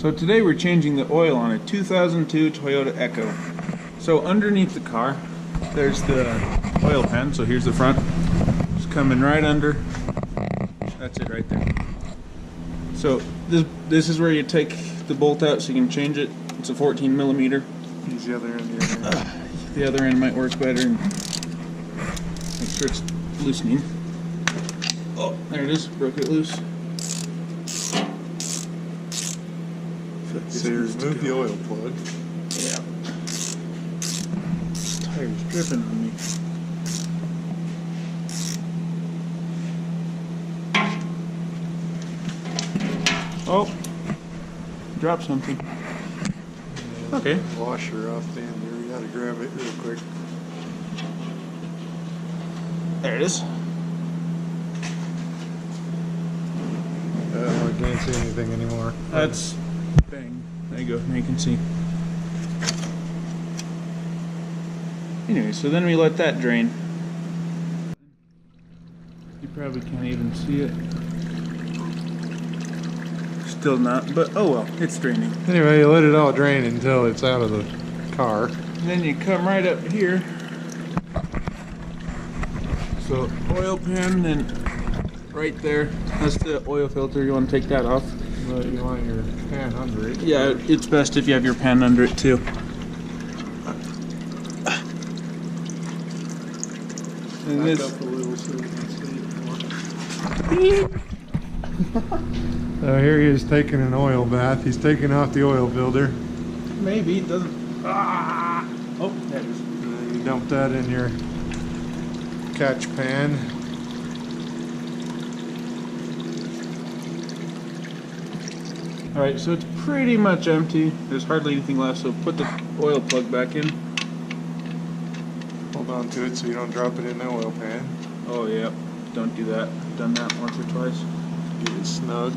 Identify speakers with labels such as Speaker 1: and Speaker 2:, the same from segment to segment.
Speaker 1: So today we're changing the oil on a 2002 Toyota Echo. So underneath the car, there's the oil pan. So here's the front. It's coming right under. That's it right there. So this is where you take the bolt out so you can change it. It's a 14 millimeter.
Speaker 2: Use the other end.
Speaker 1: The other end might work better and make sure it's loosening. Oh, there it is. Broke it loose.
Speaker 2: So you remove the oil plug.
Speaker 1: Yeah. This tire's dripping on me. Oh, dropped something. Okay.
Speaker 2: Washer off the end there. You gotta grab it real quick.
Speaker 1: There it is.
Speaker 2: I can't see anything anymore.
Speaker 1: That's bang. There you go. Now you can see. Anyway, so then we let that drain. You probably can't even see it. Still not, but oh well, it's draining.
Speaker 2: Anyway, you let it all drain until it's out of the car.
Speaker 1: And then you come right up here. So oil pan, then right there. That's the oil filter. You want to take that off.
Speaker 2: But you want your pan under it.
Speaker 1: Yeah, it's best if you have your pan under it too. And
Speaker 2: Back
Speaker 1: this.
Speaker 2: up a little so you can see it more. So here he is taking an oil bath. He's taking off the oil filter.
Speaker 1: Maybe it doesn't. Ah! Oh, there it is.
Speaker 2: And then you dump that in your catch pan.
Speaker 1: Alright, so it's pretty much empty. There's hardly anything left, so put the oil plug back in.
Speaker 2: Hold on to it so you don't drop it in the oil pan.
Speaker 1: Oh, yeah. Don't do that. I've done that once or twice.
Speaker 2: Get it snug.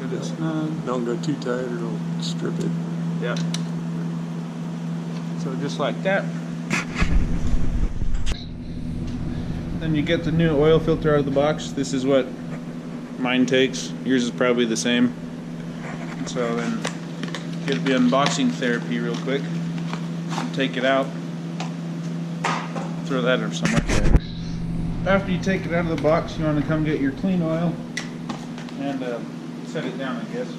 Speaker 1: Get it snug.
Speaker 2: Don't go too tight or it'll strip it.
Speaker 1: Yeah. So just like that. Then you get the new oil filter out of the box. This is what mine takes. Yours is probably the same. So then get the unboxing therapy real quick. Take it out. Throw that or somewhere. After you take it out of the box, you want to come get your clean oil and set it down, I guess.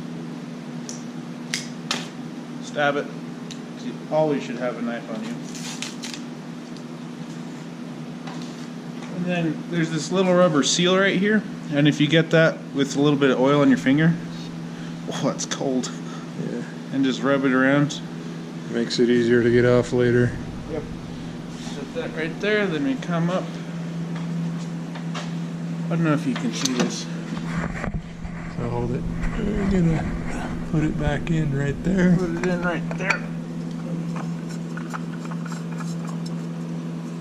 Speaker 1: Stab it. You always should have a knife on you. And then there's this little rubber seal right here, and if you get that with a little bit of oil on your finger, oh, that's cold.
Speaker 2: Yeah.
Speaker 1: And just rub it around.
Speaker 2: Makes it easier to get off later.
Speaker 1: Yep. Set that right there, then we come up. I don't know if you can see this.
Speaker 2: So hold it. We're gonna put it back in right there.
Speaker 1: Put it in right there.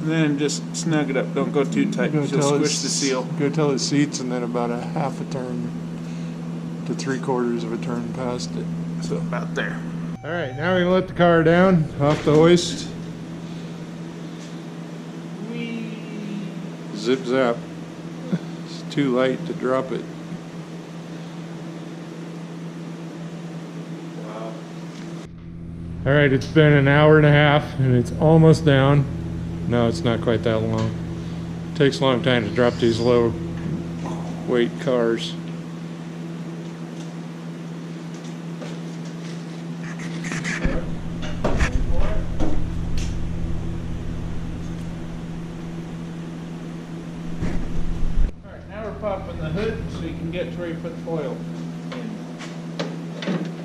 Speaker 1: And then just snug it up. Don't go too tight. You'll squish the seal.
Speaker 2: Go till it seats and then about a half a turn to 3/4 of a turn past it.
Speaker 1: So about there.
Speaker 2: Alright, now we're gonna let the car down off the hoist.
Speaker 1: Whee!
Speaker 2: Zip zap. It's too light to drop it.
Speaker 1: Wow.
Speaker 2: Alright, it's been an hour and a half and it's almost down. No, it's not quite that long. It takes a long time to drop these low weight cars.
Speaker 1: Alright, now we're popping the hood so you can get to where you put the oil in.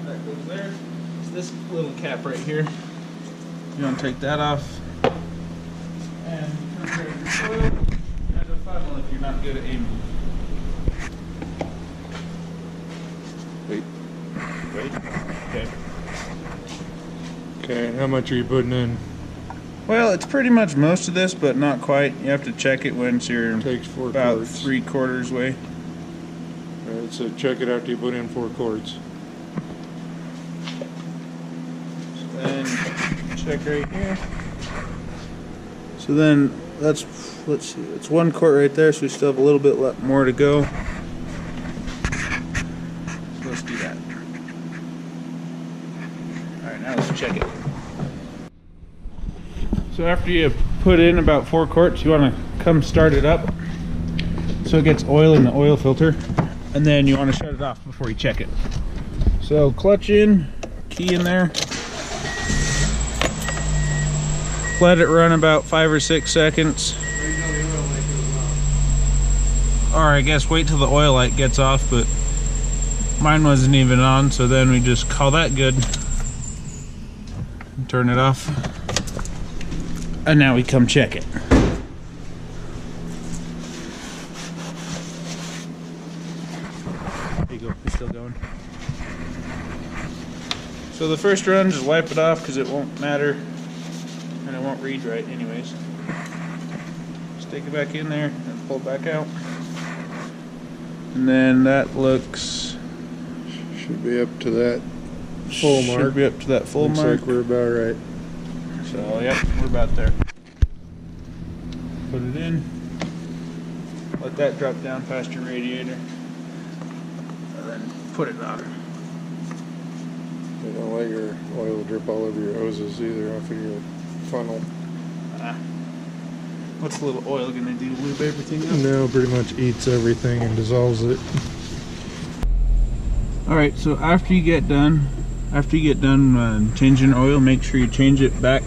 Speaker 1: That goes there. It's this little cap right here. You want to take that off. And you turn your oil and a funnel if you're not good at aiming.
Speaker 2: Wait.
Speaker 1: Okay.
Speaker 2: Okay, and how much are you putting in?
Speaker 1: Well, it's pretty much most of this, but not quite. You have to check it once you're
Speaker 2: Takes 4
Speaker 1: about
Speaker 2: quarts.
Speaker 1: 3/4 way.
Speaker 2: Alright, so check it after you put in 4 quarts.
Speaker 1: Then check right here. So then let's see, it's 1 quart right there, so we still have a little bit more to go. So let's do that. check it. So after you put in about 4 quarts, you want to come start it up so it gets oil in the oil filter, and then you want to shut it off before you check it. So clutch in, key in there, let it run about 5 or 6 seconds. Or I guess wait till the oil light gets off, but mine wasn't even on, so then we just call that good and turn it off. And now we come check it. There you go, it's still going. So the first run, just wipe it off because it won't matter and it won't read right anyways. Stick it back in there and pull it back out. And then that looks...
Speaker 2: Should be up to that full mark.
Speaker 1: Should be up to that full
Speaker 2: Looks
Speaker 1: mark.
Speaker 2: like we're about right.
Speaker 1: So, yep, we're about there. Put it in. Let that drop down past your radiator. And then put it on.
Speaker 2: You don't let your oil drip all over your hoses either off of your funnel.
Speaker 1: What's the little oil gonna do? Lube everything up?
Speaker 2: No, pretty much eats everything and dissolves it.
Speaker 1: Alright, so after you get done changing oil, make sure you change it back.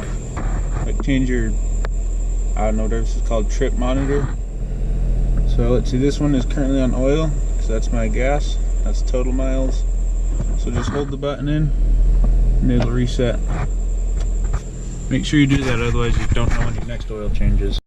Speaker 1: Like change your, I don't know what this is called, trip monitor. So let's see, this one is currently on oil, because that's my gas. That's total miles. So just hold the button in, and it'll reset. Make sure you do that, otherwise you don't know when your next oil changes.